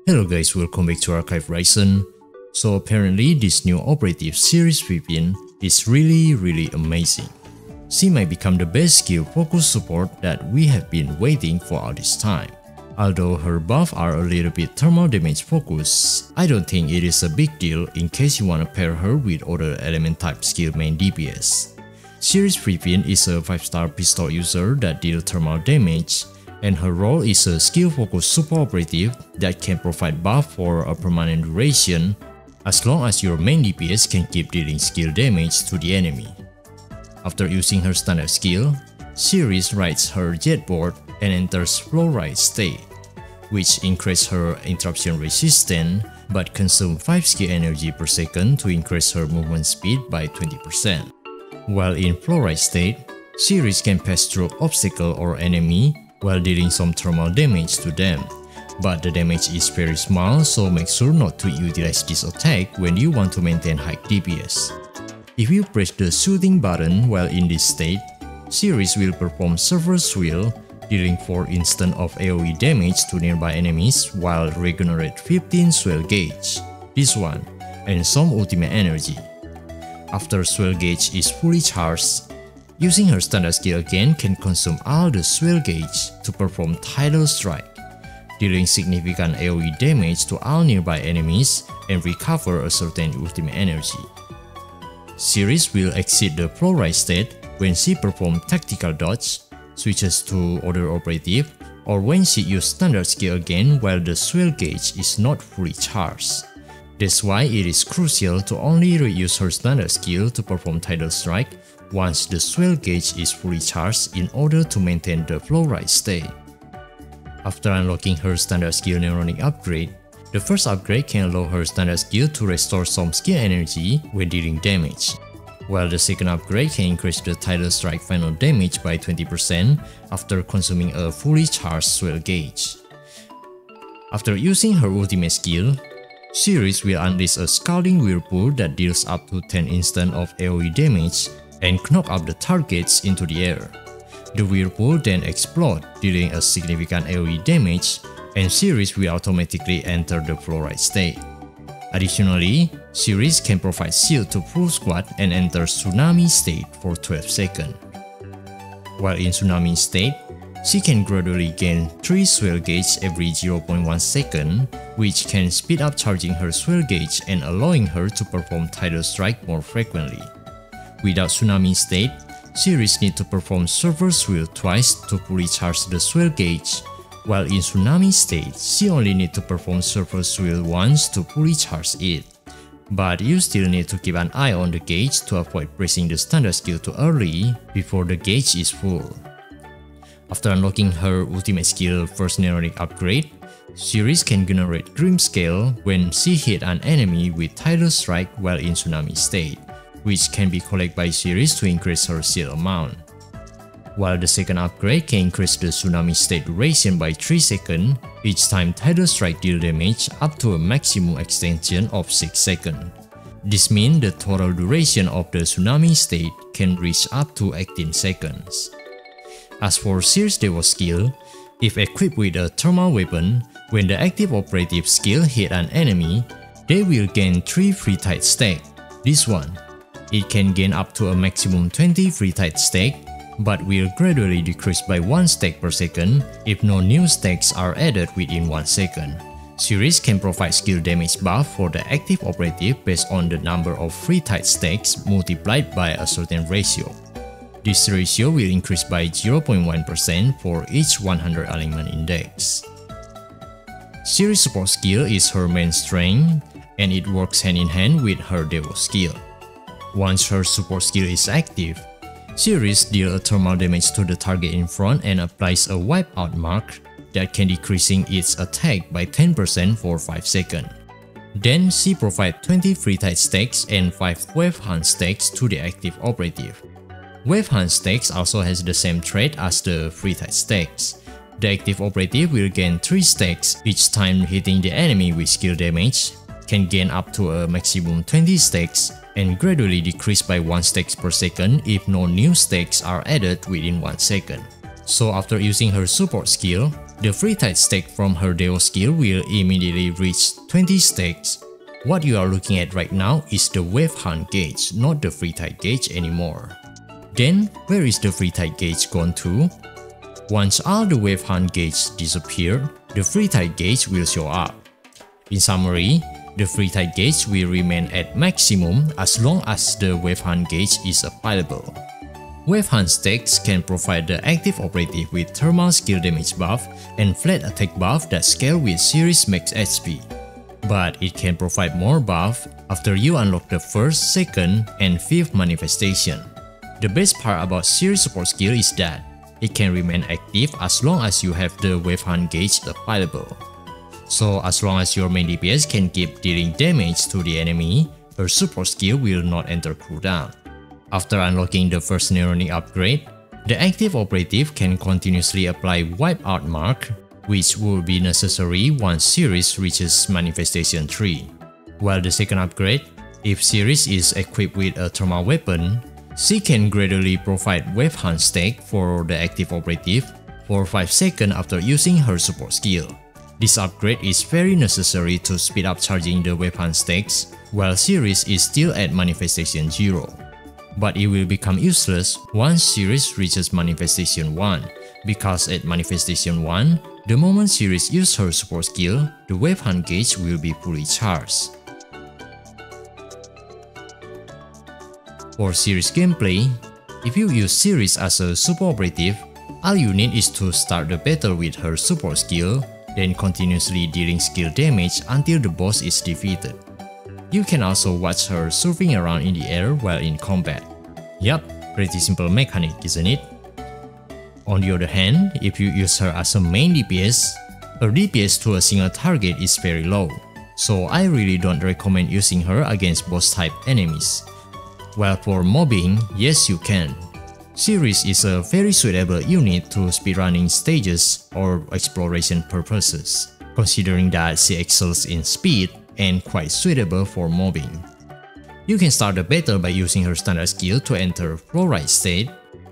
Hello guys, welcome back to Archive Ryzen. So apparently this new operative SIRIS FREEFIN is really amazing. She might become the best skill focus support that we have been waiting for all this time. Although her buffs are a little bit thermal damage focused, I don't think it is a big deal in case you wanna pair her with other element type skill main DPS. SIRIS FREEFIN is a 5-star pistol user that deals thermal damage, and her role is a skill-focused super operative that can provide buff for a permanent duration as long as your main DPS can keep dealing skill damage to the enemy. After using her standard skill, SIRIS rides her jetboard and enters flow ride state, which increases her interruption resistance but consumes 5 skill energy per second to increase her movement speed by 20%. While in flow ride state, SIRIS can pass through obstacle or enemy while dealing some thermal damage to them, but the damage is very small, so make sure not to utilize this attack when you want to maintain high DPS. If you press the shooting button while in this state, SIRIS will perform Server Swirl, dealing 4 instants of AoE damage to nearby enemies while regenerate 15 swell gauge, this one, and some ultimate energy. After swell gauge is fully charged, using her standard skill again can consume all the swell gauge to perform Tidal Strike, dealing significant AoE damage to all nearby enemies and recover a certain ultimate energy. SIRIS will exit the flow ride state when she performs Tactical Dodge, switches to other operative, or when she uses standard skill again while the swell gauge is not fully charged. That's why it is crucial to only reuse her standard skill to perform Tidal Strike once the swell gauge is fully charged in order to maintain the flow ride state. After unlocking her standard skill Neuronic upgrade, the first upgrade can allow her standard skill to restore some skill energy when dealing damage, while the second upgrade can increase the Tidal Strike final damage by 20% after consuming a fully charged swell gauge. After using her ultimate skill, SIRIS will unleash a Scalding Whirlpool that deals up to 10 instants of AoE damage and knock up the targets into the air. The Whirlpool then explodes, dealing a significant AoE damage, and SIRIS will automatically enter the flow ride state. Additionally, SIRIS can provide shield to full squad and enter Tsunami state for 12 seconds. While in Tsunami state, she can gradually gain 3 swell gauge every 0.1 second, which can speed up charging her swell gauge and allowing her to perform Tidal Strike more frequently. Without Tsunami state, SIRIS needs to perform Server Swirl twice to fully charge the swell gauge, while in Tsunami state, she only needs to perform Server Swirl once to fully charge it. But you still need to keep an eye on the gauge to avoid pressing the standard skill too early before the gauge is full. After unlocking her ultimate skill First Neuronic upgrade, SIRIS can generate Grimscale when she hits an enemy with Tidal Strike while in Tsunami state, which can be collected by SIRIS to increase her shield amount. While the second upgrade can increase the Tsunami state duration by 3 seconds each time Tidal Strike deals damage up to a maximum extension of 6 seconds. This means the total duration of the Tsunami state can reach up to 18 seconds. As for SIRIS Deiwos Skill, if equipped with a thermal weapon, when the active operative skill hits an enemy, they will gain 3 free tide stack. This one, it can gain up to a maximum 20 free tide stack, but will gradually decrease by 1 stack per second if no new stacks are added within 1 second. SIRIS can provide skill damage buff for the active operative based on the number of free tide stacks multiplied by a certain ratio. This ratio will increase by 0.1% for each 100 element index. SIRIS support skill is her main strength, and it works hand in hand with her Deiwos skill. Once her support skill is active, SIRIS deals a thermal damage to the target in front and applies a wipeout mark that can decreasing its attack by 10% for 5 seconds. Then she provides 20 free tide stacks and 5 wave hunt stacks to the active operative. Wave hunt stacks also has the same trait as the free tide stacks. The active operative will gain 3 stacks each time hitting the enemy with skill damage, can gain up to a maximum 20 stacks, and gradually decrease by 1 stack per second if no new stacks are added within 1 second. So after using her support skill, The free tide stake from her Deiwos skill will immediately reach 20 stakes. What you are looking at right now is the wave hunt gauge, not the free tide gauge anymore. Then, where is the free tide gauge gone to? Once all the wave hunt gauge disappeared, the free tide gauge will show up. In summary, the free tide gauge will remain at maximum as long as the wave hunt gauge is available. Wave hunt stakes can provide the active operative with thermal skill damage buff and flat attack buff that scale with SIRIS max HP. But it can provide more buff after you unlock the first, second, and fifth manifestation. The best part about SIRIS support skill is that it can remain active as long as you have the wave hunt gauge available. So as long as your main DPS can keep dealing damage to the enemy, her support skill will not enter cooldown. After unlocking the first Neuronic upgrade, the active operative can continuously apply Wipeout Mark, which will be necessary once SIRIS reaches Manifestation 3. While the second upgrade, if SIRIS is equipped with a thermal weapon, she can gradually provide Wave Hunt stake for the active operative for 5 seconds after using her support skill. This upgrade is very necessary to speed up charging the Wave Hunt stakes while SIRIS is still at Manifestation 0. But it will become useless once SIRIS reaches Manifestation 1, because at Manifestation 1, the moment SIRIS uses her support skill, the Wave Hunt gauge will be fully charged. For SIRIS gameplay, if you use SIRIS as a super operative, all you need is to start the battle with her support skill, then continuously dealing skill damage until the boss is defeated. You can also watch her surfing around in the air while in combat. Yup, pretty simple mechanic, isn't it? On the other hand, if you use her as a main DPS, her DPS to a single target is very low, so I really don't recommend using her against boss type enemies. While for mobbing, yes you can. SIRIS is a very suitable unit to speedrunning stages or exploration purposes, considering that she excels in speed and quite suitable for mobbing. You can start the battle by using her standard skill to enter Fluoride state.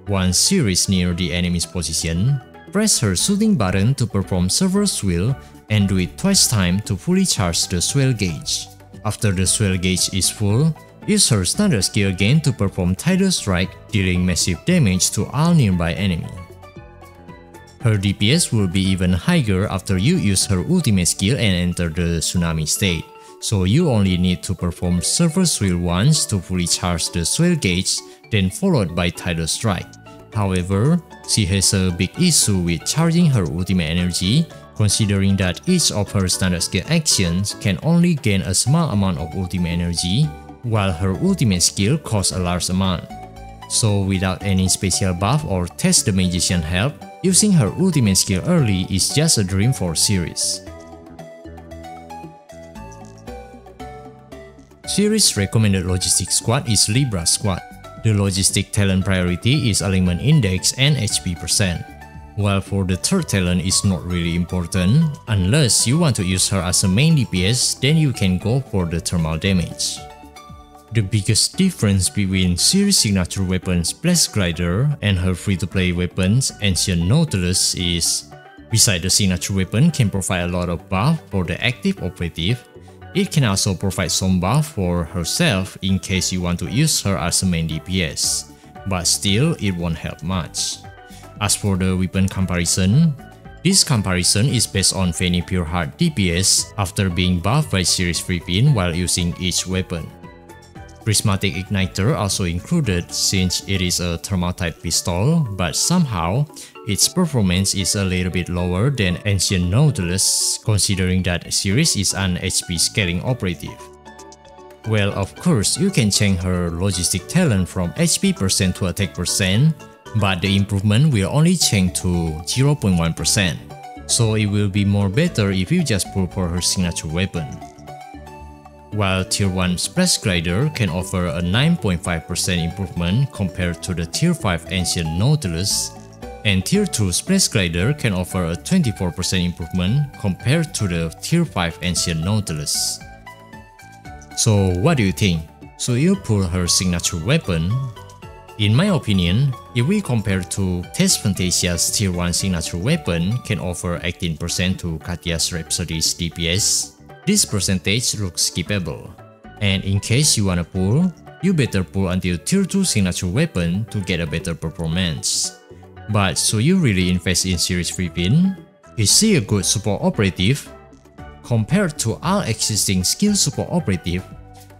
Once SIRIS near the enemy's position, press her shooting button to perform Server Swell and do it twice time to fully charge the swell gauge. After the swell gauge is full, use her standard skill again to perform Tidal Strike, dealing massive damage to all nearby enemy. Her DPS will be even higher after you use her ultimate skill and enter the Tsunami state, so you only need to perform Server Swell once to fully charge the swell gauge, then followed by Tidal Strike. However, she has a big issue with charging her ultimate energy, considering that each of her standard skill actions can only gain a small amount of ultimate energy, while her ultimate skill costs a large amount. So without any special buff or Test the Magician help, using her ultimate skill early is just a dream for SIRIS. SIRIS recommended Logistic squad is Libra squad. The Logistic talent priority is Alignment Index and HP percent. While for the third talent is not really important, unless you want to use her as a main DPS, then you can go for the thermal damage. The biggest difference between SIRIS signature weapon Splash Glider and her free-to-play weapons Ancient Nautilus is, besides the signature weapon can provide a lot of buff for the active operative, it can also provide some buff for herself in case you want to use her as a main DPS, but still it won't help much. As for the weapon comparison, this comparison is based on Fanny Pureheart DPS after being buffed by SIRIS FREEFIN while using each weapon. Prismatic Igniter also included since it is a thermal type pistol, but somehow its performance is a little bit lower than Ancient Nautilus, considering that SIRIS is an HP scaling operative. Well, of course, you can change her Logistic talent from HP percent to attack percent, but the improvement will only change to 0.1%, so it will be more better if you just pull for her signature weapon. While Tier 1 Splash Glider can offer a 9.5% improvement compared to the Tier 5 Ancient Nautilus, and Tier 2 Splash Glider can offer a 24% improvement compared to the Tier 5 Ancient Nautilus. So what do you think? Should you pull her signature weapon? In my opinion, if we compare to Test Fantasia's Tier 1 signature weapon can offer 18% to Katya's Rhapsody's DPS, this percentage looks skippable. And in case you wanna pull, you better pull until Tier 2 signature weapon to get a better performance. But so you really invest in SIRIS FREEFIN? Is she a good support operative? Compared to all existing skill support operative,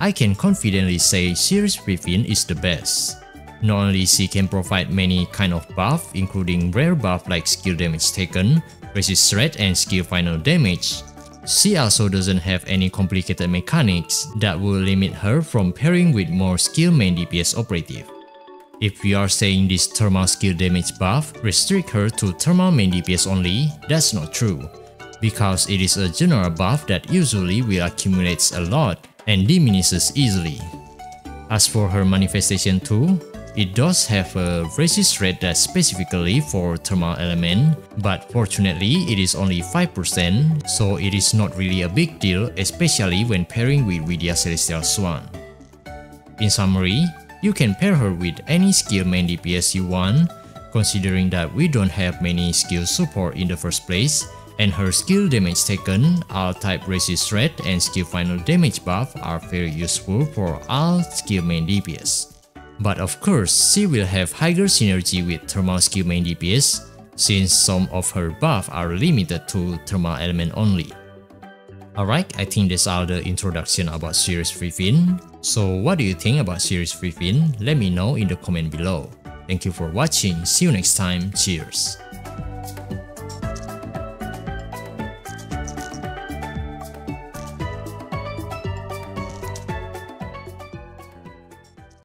I can confidently say SIRIS FREEFIN is the best. Not only she can provide many kind of buff including rare buff like skill damage taken, resist threat and skill final damage, she also doesn't have any complicated mechanics that will limit her from pairing with more skill main DPS operative. If we are saying this thermal skill damage buff restrict her to thermal main DPS only, that's not true, because it is a general buff that usually will accumulate a lot and diminishes easily. As for her manifestation too, it does have a resist rate that's specifically for thermal element, but fortunately it is only 5%, so it is not really a big deal, especially when pairing with Vidya Celestial Swan. In summary, you can pair her with any skill main DPS you want, considering that we don't have many skill support in the first place, and her skill damage taken, all type resist threat and skill final damage buff are very useful for all skill main DPS. But of course, she will have higher synergy with thermal skill main DPS, since some of her buff are limited to thermal element only. Alright, I think that's all the introduction about SIRIS FREEFIN. So what do you think about SIRIS FREEFIN? Let me know in the comment below. Thank you for watching, see you next time, cheers!